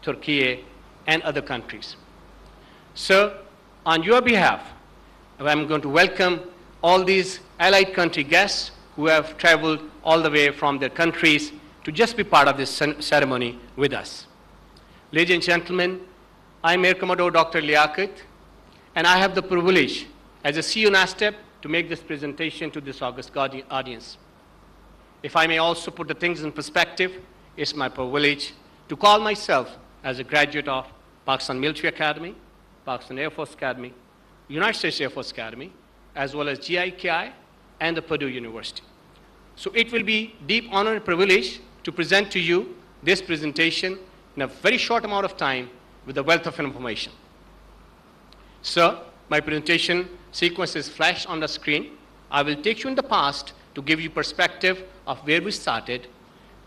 Turkey, and other countries. Sir, on your behalf, I'm going to welcome all these allied country guests who have traveled all the way from their countries to just be part of this ceremony with us. Ladies and gentlemen, I'm Air Commodore Dr. Liaquat, and I have the privilege as a CEO NASTP to make this presentation to this august audience. If I may also put the things in perspective, it's my privilege to call myself as a graduate of Pakistan Military Academy, Pakistan Air Force Academy, United States Air Force Academy, as well as GIKI and the Purdue University. So it will be deep honor and privilege to present to you this presentation in a very short amount of time with a wealth of information. Sir, my presentation sequence is flashed on the screen. I will take you in the past to give you perspective of where we started,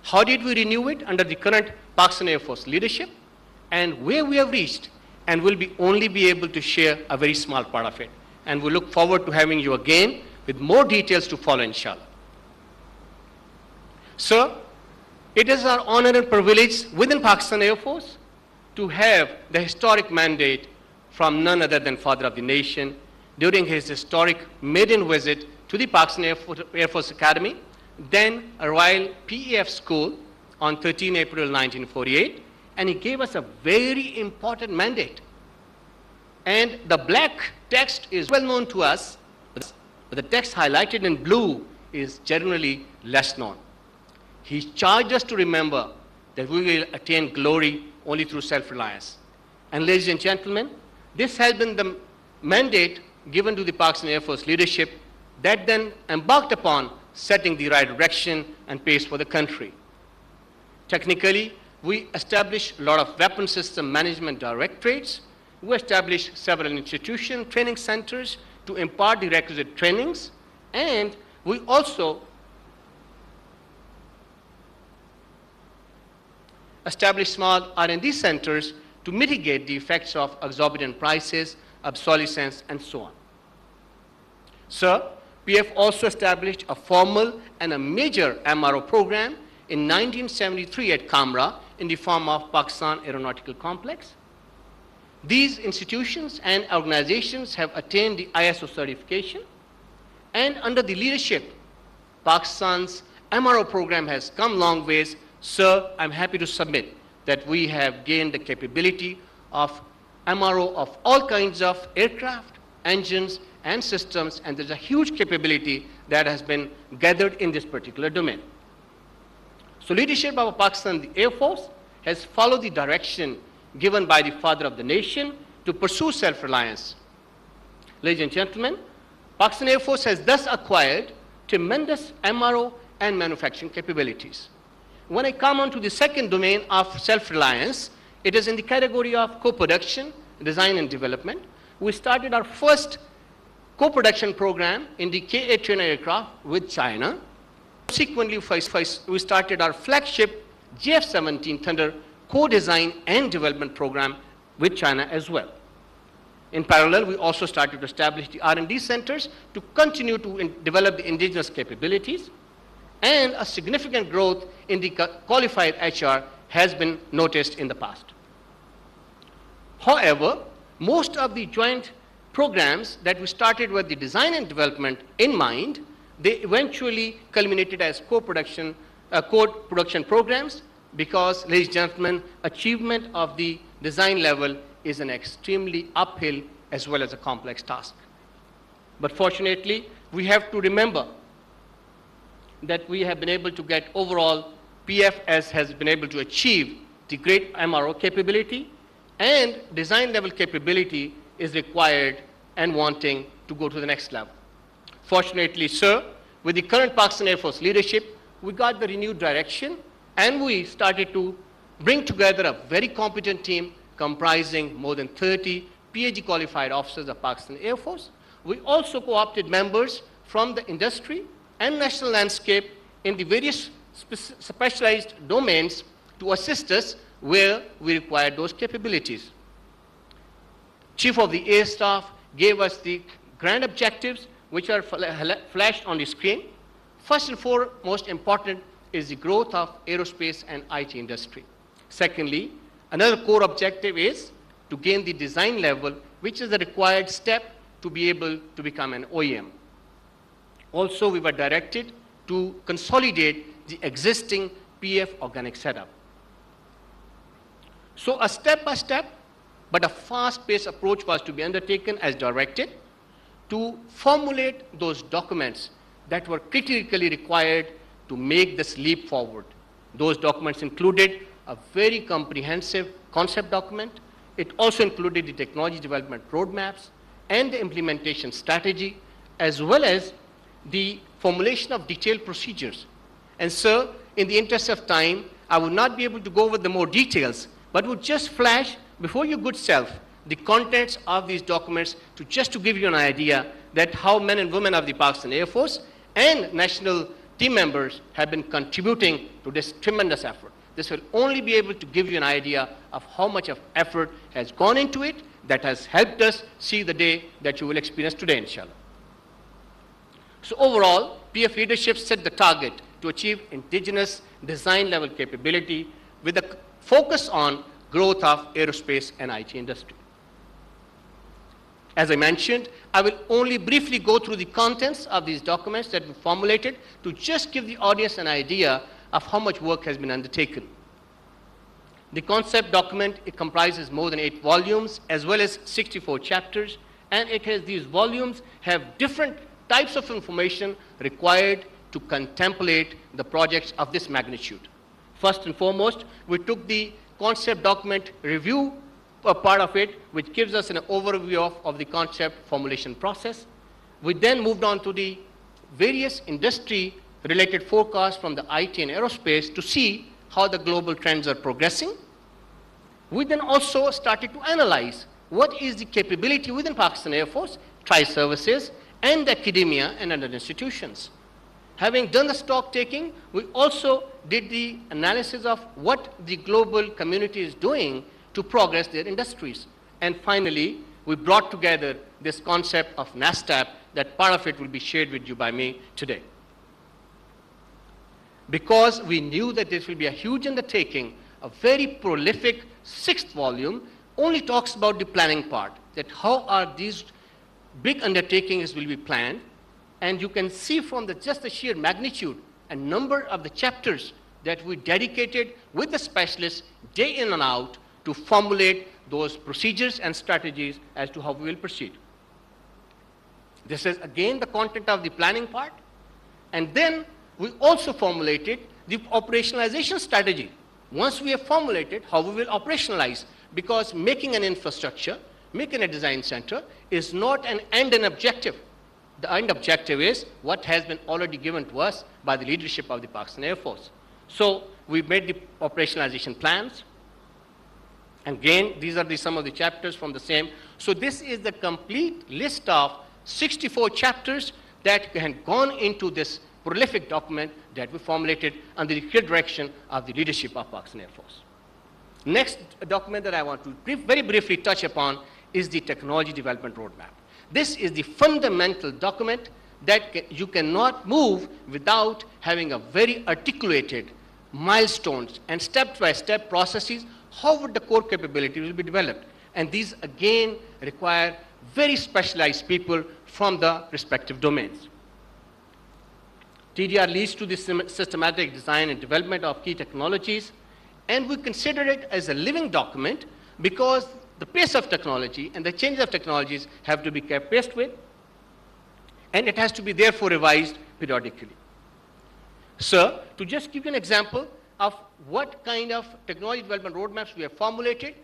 how did we renew it under the current Pakistan Air Force leadership, and where we have reached, and will only be able to share a very small part of it. And we look forward to having you again with more details to follow, inshallah. Sir, it is our honor and privilege within Pakistan Air Force to have the historic mandate from none other than Father of the Nation during his historic maiden visit to the Pakistan Air Force Academy, then a Royal PEF School on 13 April 1948, and he gave us a very important mandate. And the black text is well known to us, but the text highlighted in blue is generally less known. He charged us to remember that we will attain glory only through self-reliance. And ladies and gentlemen, this has been the mandate given to the Pakistan Air Force leadership that then embarked upon setting the right direction and pace for the country. Technically, we established a lot of weapon system management directorates. We established several institution training centers to impart the requisite trainings, and we also established small R&D centers to mitigate the effects of exorbitant prices, obsolescence, and so on. Sir, we have also established a formal and a major MRO program in 1973 at Kamra in the form of Pakistan Aeronautical Complex. These institutions and organizations have attained the ISO certification, and under the leadership, Pakistan's MRO program has come long ways. Sir, I'm happy to submit that we have gained the capability of MRO of all kinds of aircraft, engines, and systems, and there's a huge capability that has been gathered in this particular domain. So leadership of Pakistan, the Air Force, has followed the direction given by the Father of the Nation to pursue self-reliance. Ladies and gentlemen, Pakistan Air Force has thus acquired tremendous MRO and manufacturing capabilities. When I come on to the second domain of self-reliance, it is in the category of co-production, design and development. We started our first co-production program in the Ka trainer aircraft with China. Subsequently, we started our flagship JF-17 Thunder co-design and development program with China as well. In parallel, we also started to establish the R&D centers to continue to develop the indigenous capabilities, and a significant growth in the qualified HR has been noticed in the past. However, most of the joint programs that we started with the design and development in mind, they eventually culminated as co-production programs, because, ladies and gentlemen, achievement of the design level is an extremely uphill as well as a complex task. But fortunately, we have to remember that we have been able to get overall PFS has been able to achieve the great MRO capability, and design level capability is required and wanting to go to the next level. Fortunately, sir, with the current Pakistan Air Force leadership, we got the renewed direction, and we started to bring together a very competent team comprising more than 30 PhD qualified officers of Pakistan Air Force. We also co-opted members from the industry and national landscape in the various specialized domains to assist us where we required those capabilities. Chief of the Air Staff gave us the grand objectives which are flashed on the screen. First and foremost important is the growth of aerospace and IT industry. Secondly, Another core objective is to gain the design level, which is the required step to be able to become an OEM. Also, we were directed to consolidate the existing PF organic setup. So a step-by-step, but a fast-paced approach was to be undertaken as directed to formulate those documents that were critically required to make this leap forward. Those documents included a very comprehensive concept document. It also included the technology development roadmaps and the implementation strategy, as well as the formulation of detailed procedures. And sir, in the interest of time, I would not be able to go over the more details, but would just flash before your good self the contents of these documents just to give you an idea that how men and women of the Pakistan Air Force and national team members have been contributing to this tremendous effort. This will only be able to give you an idea of how much of effort has gone into it that has helped us see the day that you will experience today, inshallah. So overall, PF leadership set the target to achieve indigenous design level capability with a focus on growth of aerospace and IT industry. As I mentioned, I will only briefly go through the contents of these documents that we formulated to just give the audience an idea of how much work has been undertaken. The concept document, it comprises more than 8 volumes as well as 64 chapters, and these volumes have different types of information required to contemplate the projects of this magnitude. First and foremost, we took the concept document review a part of it, which gives us an overview of the concept formulation process. We then moved on to the various industry-related forecasts from the IT and aerospace to see how the global trends are progressing. We then also started to analyze what is the capability within Pakistan Air Force, tri-services, and academia and other institutions. Having done the stock taking, we also did the analysis of what the global community is doing to progress their industries. And finally, we brought together this concept of NASTP, that part of it will be shared with you by me today. Because we knew that this will be a huge undertaking, a very prolific 6th volume only talks about the planning part, that how are these big undertakings will be planned. And you can see from just the sheer magnitude and number of the chapters that we dedicated with the specialists day in and out to formulate those procedures and strategies as to how we will proceed. This is again the content of the planning part. And then we also formulated the operationalization strategy. Once we have formulated how we will operationalize, because making an infrastructure, making a design center is not an end and objective. The end objective is what has been already given to us by the leadership of the Pakistan Air Force. So we made the operationalization plans. And again, these are some of the chapters from the same. So this is the complete list of 64 chapters that had gone into this prolific document that we formulated under the clear direction of the leadership of Pakistan Air Force. Next document that I want to very briefly touch upon is the technology development roadmap. This is the fundamental document that you cannot move without having a very articulated milestones and step-by-step processes. How would the core capability will be developed? And these again require very specialized people from the respective domains. TDR leads to the systematic design and development of key technologies, and we consider it as a living document because the pace of technology and the change of technologies have to be kept pace with, and it has to be therefore revised periodically. Sir, to just give you an example of what kind of technology development roadmaps we have formulated,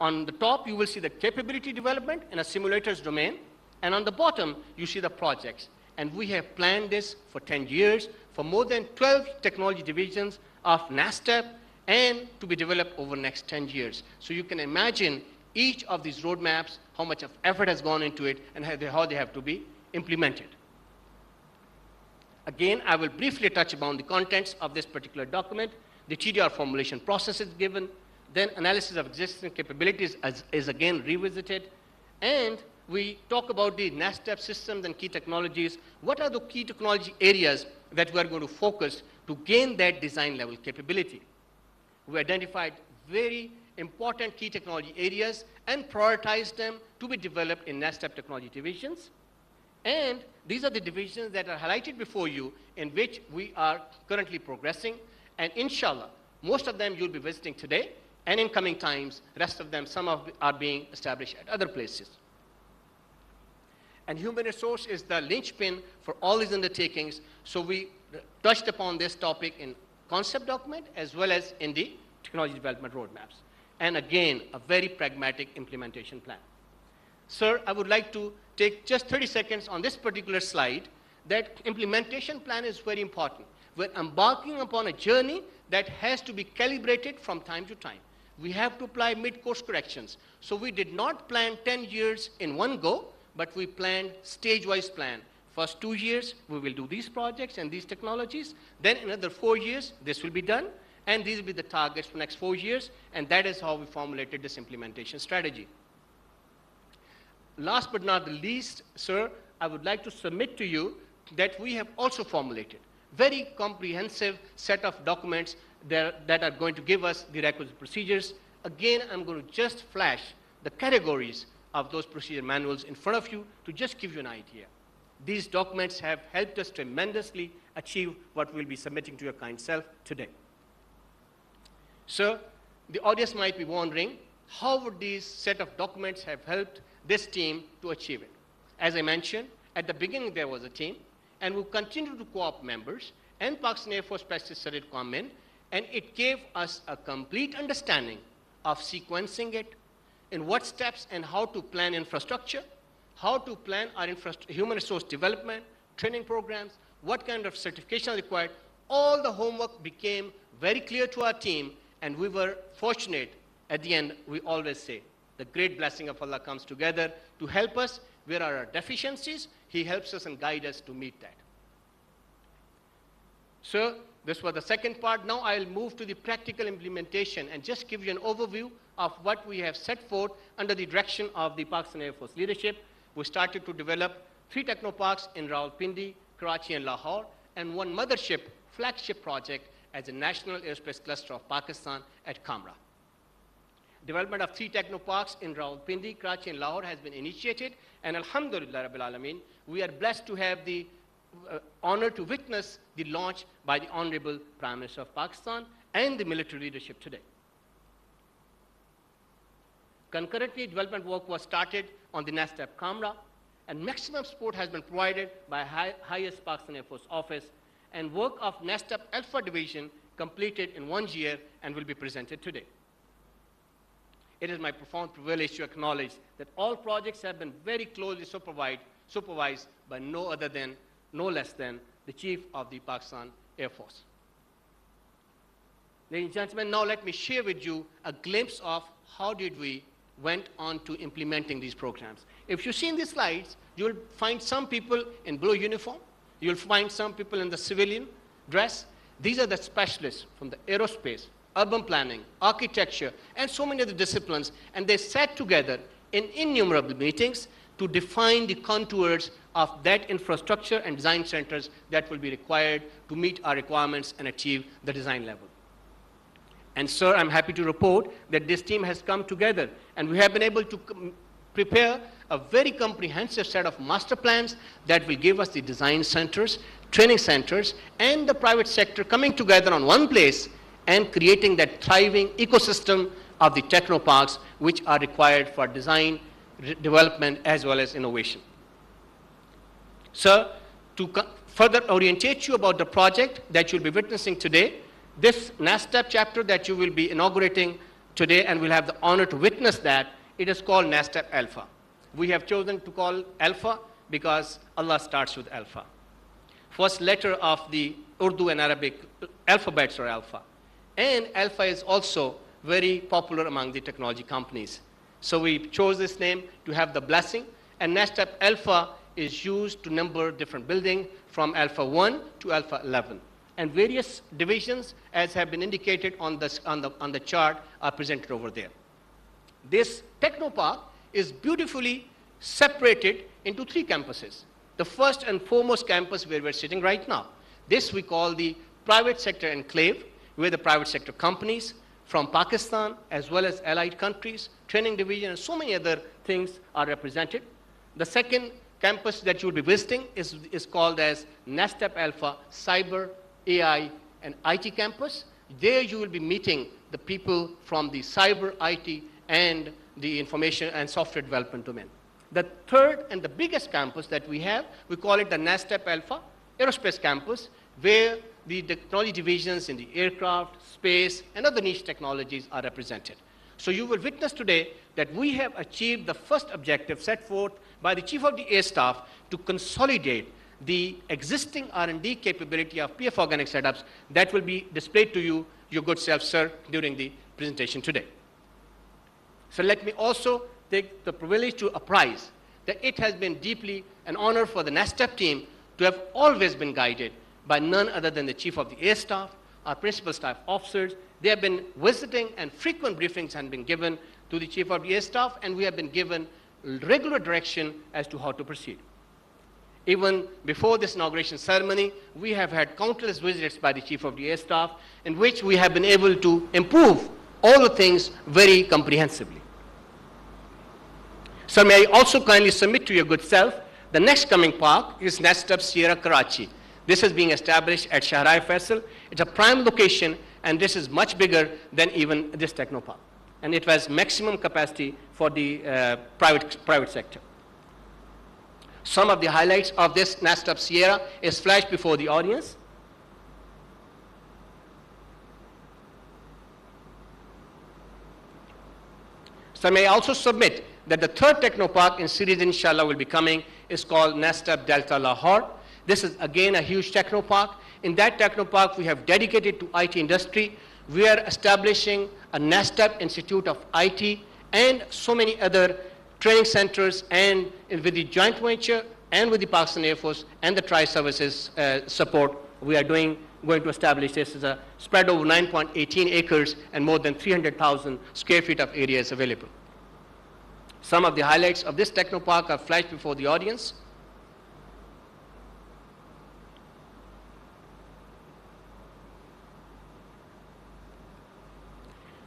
on the top you will see the capability development in a simulators domain, and on the bottom you see the projects. And we have planned this for 10 years for more than 12 technology divisions of NASTP and to be developed over the next 10 years. So you can imagine each of these roadmaps, how much of effort has gone into it and how they have to be implemented. Again, I will briefly touch upon the contents of this particular document. The TDR formulation process is given, then analysis of existing capabilities is again revisited, and we talk about the NASTP systems and key technologies. What are the key technology areas that we are going to focus to gain that design level capability? We identified very important key technology areas and prioritize them to be developed in NASTP technology divisions. And these are the divisions that are highlighted before you in which we are currently progressing. And inshallah, most of them you'll be visiting today, and in coming times, rest of them, some of are being established at other places. And human resource is the linchpin for all these undertakings. So we touched upon this topic in concept document as well as in the technology development roadmaps. And again, a very pragmatic implementation plan. Sir, I would like to take just 30 seconds on this particular slide. That implementation plan is very important. We're embarking upon a journey that has to be calibrated from time to time. We have to apply mid-course corrections. So we did not plan 10 years in one go, but we planned stage-wise plan. First 2 years, we will do these projects and these technologies. Then another 4 years, this will be done. And these will be the targets for next 4 years. And that is how we formulated this implementation strategy. Last but not the least, sir, I would like to submit to you that we have also formulated very comprehensive set of documents that are going to give us the requisite procedures. Again, I'm going to just flash the categories of those procedure manuals in front of you to just give you an idea. These documents have helped us tremendously achieve what we'll be submitting to your kind self today. So, the audience might be wondering, how would these set of documents have helped this team to achieve it? As I mentioned, at the beginning there was a team, and we continue to co-op members, and Pakistan Air Force specialists started to come in, and it gave us a complete understanding of sequencing it, in what steps and how to plan infrastructure, how to plan our human resource development, training programs, what kind of certification are required. All the homework became very clear to our team, and we were fortunate. At the end, we always say, the great blessing of Allah comes together to help us. Where are our deficiencies? He helps us and guides us to meet that. So this was the second part. Now I'll move to the practical implementation and just give you an overview of what we have set forth under the direction of the Pakistan Air Force leadership. We started to develop 3 technoparks in Rawalpindi, Karachi, and Lahore, and 1 mothership, flagship project as a National Aerospace Cluster of Pakistan at Kamra. Development of 3 technoparks in Rawalpindi, Karachi, and Lahore has been initiated, and Alhamdulillah Rabbil Alameen, we are blessed to have the honor to witness the launch by the Honorable Prime Minister of Pakistan and the military leadership today. Concurrently, development work was started on the NASTP Kamra, and maximum support has been provided by highest Pakistan Air Force office, and work of NASTP Alpha division completed in 1 year and will be presented today. It is my profound privilege to acknowledge that all projects have been very closely supervised by no less than the Chief of the Pakistan Air Force. Ladies and gentlemen, now let me share with you a glimpse of how did we went on to implementing these programs. If you see in these slides, you'll find some people in blue uniform, you'll find some people in the civilian dress. These are the specialists from the aerospace, urban planning, architecture, and so many other disciplines, and they sat together in innumerable meetings to define the contours of that infrastructure and design centers that will be required to meet our requirements and achieve the design level. And sir, I'm happy to report that this team has come together, and we have been able to prepare a very comprehensive set of master plans that will give us the design centers, training centers, and the private sector coming together on one place and creating that thriving ecosystem of the technoparks which are required for design, development, as well as innovation. Sir, to further orientate you about the project that you'll be witnessing today, this NASTP chapter that you will be inaugurating today and will have the honor to witness that, it is called NASTP Alpha. We have chosen to call Alpha because Allah starts with Alpha. First letter of the Urdu and Arabic alphabets are Alpha. And Alpha is also very popular among the technology companies. So we chose this name to have the blessing, and NASTP Alpha is used to number different buildings from Alpha 1 to Alpha 11. And various divisions, as have been indicated on the chart, are presented over there. This technopark is beautifully separated into 3 campuses. The first and foremost campus where we're sitting right now. This we call the private sector enclave, where the private sector companies, from Pakistan as well as allied countries, training division, and so many other things are represented. The second campus that you will be visiting is called as NASTP Alpha Cyber, AI, and IT campus. There you will be meeting the people from the cyber, IT, and the information and software development domain. The third and the biggest campus that we have, we call it the NASTP Alpha Aerospace Campus, where the technology divisions in the aircraft, space, and other niche technologies are represented. So you will witness today that we have achieved the first objective set forth by the Chief of the Air Staff to consolidate the existing R&D capability of PF Organic setups that will be displayed to you, your good self, sir, during the presentation today. So let me also take the privilege to apprise that it has been deeply an honor for the NASTP team to have always been guided by none other than the Chief of the Air Staff, our principal staff officers. They have been visiting, and frequent briefings have been given to the Chief of the Air Staff, and we have been given regular direction as to how to proceed. Even before this inauguration ceremony, we have had countless visits by the Chief of the Air Staff, in which we have been able to improve all the things very comprehensively. So may I also kindly submit to your good self, the next coming park is NASTP Sierra Karachi. This is being established at Shahrai Faisal. It's a prime location, and this is much bigger than even this technopark. And it has maximum capacity for the private sector. Some of the highlights of this NASTP Sierra is flashed before the audience. So may I also submit that the third technopark in series, inshallah, will be coming, is called NASTP Delta Lahore. This is again a huge technopark. In that technopark, we have dedicated to IT industry. We are establishing a NASTP Institute of IT and so many other training centers, and with the joint venture and with the Pakistan Air Force and the Tri-Services support, we are going to establish this as a spread over 9.18 acres and more than 300,000 square feet of areas available. Some of the highlights of this technopark are flashed before the audience.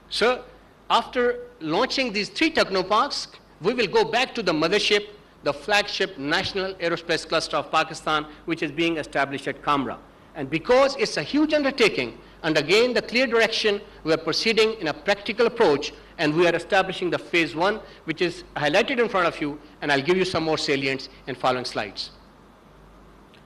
So after launching these three technoparks, we will go back to the mothership, the flagship National Aerospace Cluster of Pakistan, which is being established at Kamra. And because it's a huge undertaking, and again the clear direction, we are proceeding in a practical approach, and we are establishing the phase 1, which is highlighted in front of you, and I'll give you some more salients in following slides.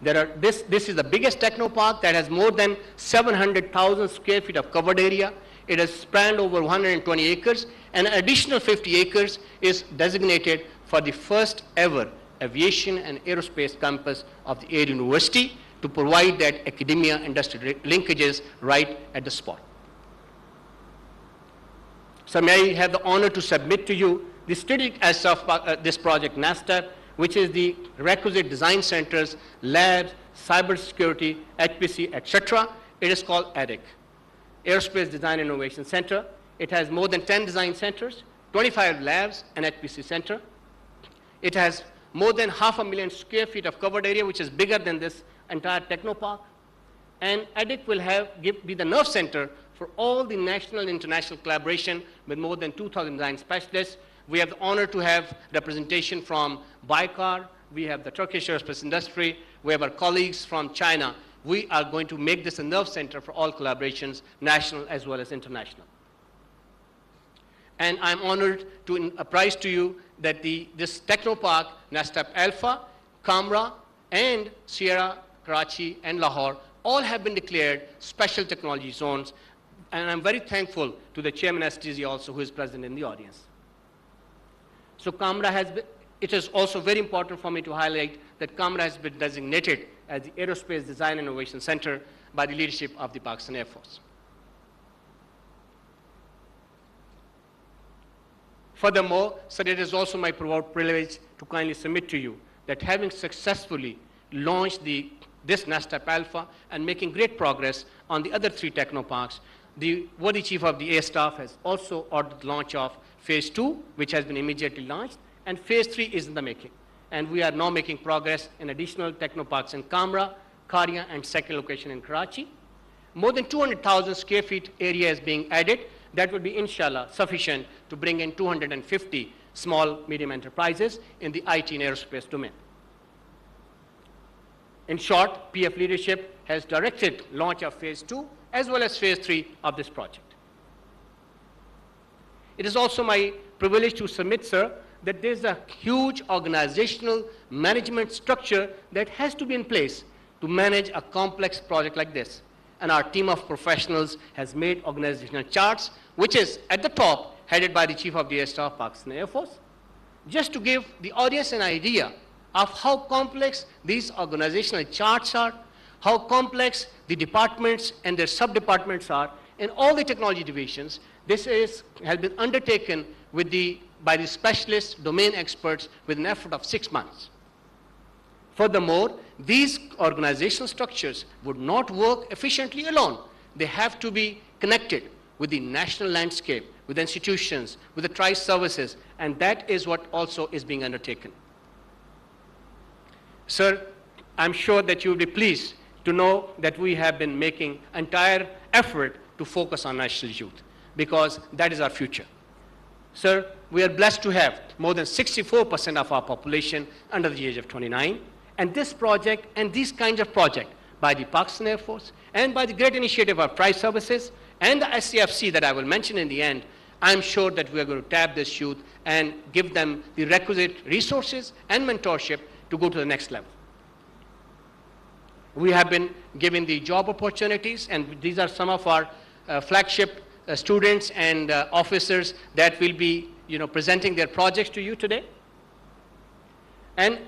This is the biggest technopark that has more than 700,000 square feet of covered area. It has spanned over 120 acres, and an additional 50 acres is designated for the first ever aviation and aerospace campus of the Air University to provide that academia-industry linkages right at the spot. So may I have the honor to submit to you the strategic aspect of this project NASTP, which is the requisite design centers, labs, cybersecurity, HPC, etc. It is called ADIC, Aerospace Design Innovation Center. It has more than 10 design centers, 25 labs, and HPC center. It has more than 500,000 square feet of covered area, which is bigger than this entire technopark. And ADIC will be the nerve center for all the national and international collaboration with more than 2,000 design specialists. We have the honor to have representation from Baykar. We have the Turkish aerospace industry. We have our colleagues from China. We are going to make this a nerve center for all collaborations, national as well as international. And I'm honored to apprise to you that this technopark, NASTP Alpha, Kamra, and Sierra, Karachi, and Lahore, all have been declared special technology zones. And I'm very thankful to the Chairman STZ also, who is present in the audience. So Kamra has been, it is also very important for me to highlight that Kamra has been designated as the Aerospace Design Innovation Center by the leadership of the Pakistan Air Force. Furthermore, sir, it is also my proud privilege to kindly submit to you that having successfully launched this NASTP Alpha and making great progress on the other three technoparks, the worthy Chief of the Air Staff has also ordered the launch of phase 2, which has been immediately launched, and phase 3 is in the making. And we are now making progress in additional technoparks in Kamra, Karia, and second location in Karachi. More than 200,000 square feet area is being added that would be, inshallah, sufficient to bring in 250 small, medium enterprises in the IT and aerospace domain. In short, PF leadership has directed launch of phase 2 as well as phase 3 of this project. It is also my privilege to submit, sir, that there's a huge organizational management structure that has to be in place to manage a complex project like this. And our team of professionals has made organizational charts, which is at the top, headed by the Chief of the Air Staff, Pakistan Air Force. Just to give the audience an idea of how complex these organizational charts are, how complex the departments and their sub-departments are in all the technology divisions. This has been undertaken by the specialists, domain experts, with an effort of 6 months. Furthermore, these organizational structures would not work efficiently alone. They have to be connected with the national landscape, with institutions, with the tri-services, and that is what also is being undertaken. Sir, I'm sure that you will be pleased to know that we have been making entire effort to focus on national youth, because that is our future. Sir, we are blessed to have more than 64% of our population under the age of 29, and this project and these kinds of projects by the Pakistan Air Force and by the great initiative of tri-services and the SCFC that I will mention in the end, I'm sure that we are going to tap this youth and give them the requisite resources and mentorship to go to the next level. We have been given the job opportunities, and these are some of our flagship students and officers that will be presenting their projects to you today. And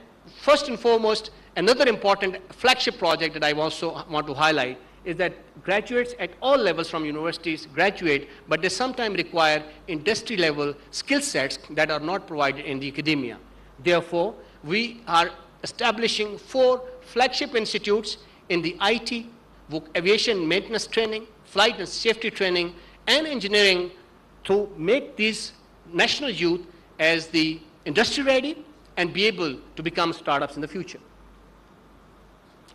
first and foremost, another important flagship project that I also want to highlight is that graduates at all levels from universities graduate, but they sometimes require industry-level skill sets that are not provided in the academia. Therefore, we are establishing 4 flagship institutes in the IT, aviation maintenance training, flight and safety training, and engineering to make these national youth as the industry ready and be able to become startups in the future.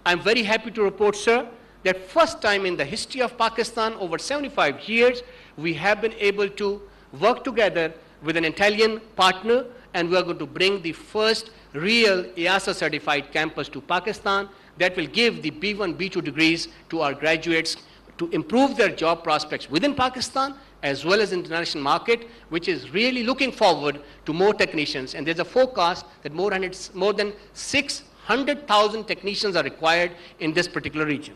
I'm very happy to report, sir, that first time in the history of Pakistan, over 75 years, we have been able to work together with an Italian partner, and we are going to bring the first real EASA certified campus to Pakistan that will give the B1, B2 degrees to our graduates to improve their job prospects within Pakistan as well as international market, which is really looking forward to more technicians. And there's a forecast that more than 600,000 technicians are required in this particular region.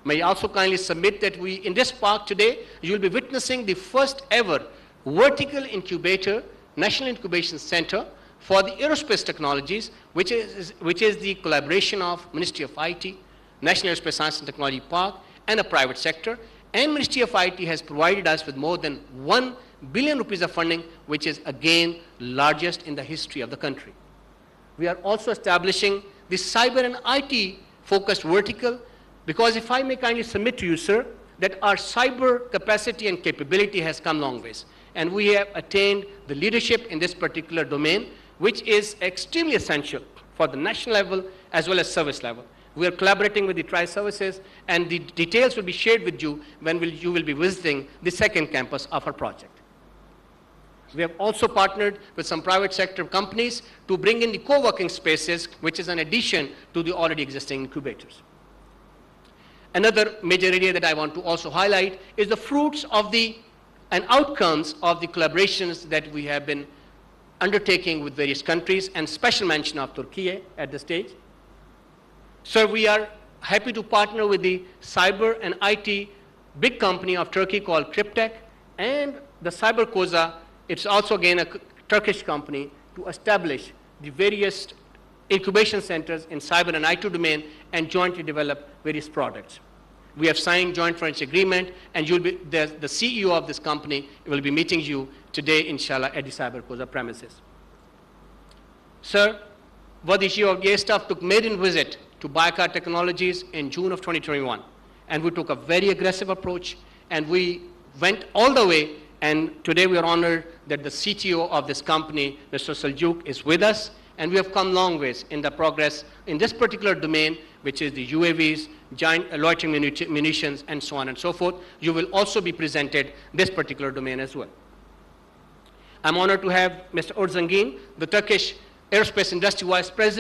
May I also kindly submit that in this park today, you will be witnessing the first ever vertical incubator, National Incubation Center for the aerospace technologies, which is the collaboration of Ministry of IT, National Aerospace Science and Technology Park, and a private sector. And Ministry of IT has provided us with more than 1 billion rupees of funding, which is again largest in the history of the country. We are also establishing the cyber and IT focused vertical, because if I may kindly submit to you, sir, that our cyber capacity and capability has come long ways. And we have attained the leadership in this particular domain, which is extremely essential for the national level as well as service level. We are collaborating with the tri-services, and the details will be shared with you when you will be visiting the second campus of our project. We have also partnered with some private sector companies to bring in the co-working spaces, which is an addition to the already existing incubators. Another major area that I want to also highlight is the fruits of and outcomes of the collaborations that we have been undertaking with various countries, and special mention of Turkey at this stage. So we are happy to partner with the cyber and IT big company of Turkey called Cryptek, and the Cyber Koza. It's also again a Turkish company, to establish the various incubation centers in cyber and IT domain and jointly develop various products. We have signed joint venture agreement, and the CEO of this company will be meeting you today, inshallah, at the Cyber Koza premises. Sir, the Chief of the Air Staff took maiden visit to Baykar Technologies in June of 2021, and we took a very aggressive approach, and we went all the way, and today we are honored that the CTO of this company, Mr. Saljuk, is with us, and we have come long ways in the progress in this particular domain, which is the UAVs, giant loitering munitions, and so on and so forth. You will also be presented this particular domain as well. I'm honored to have Mr. Orzangin, the Turkish Aerospace Industry Vice President.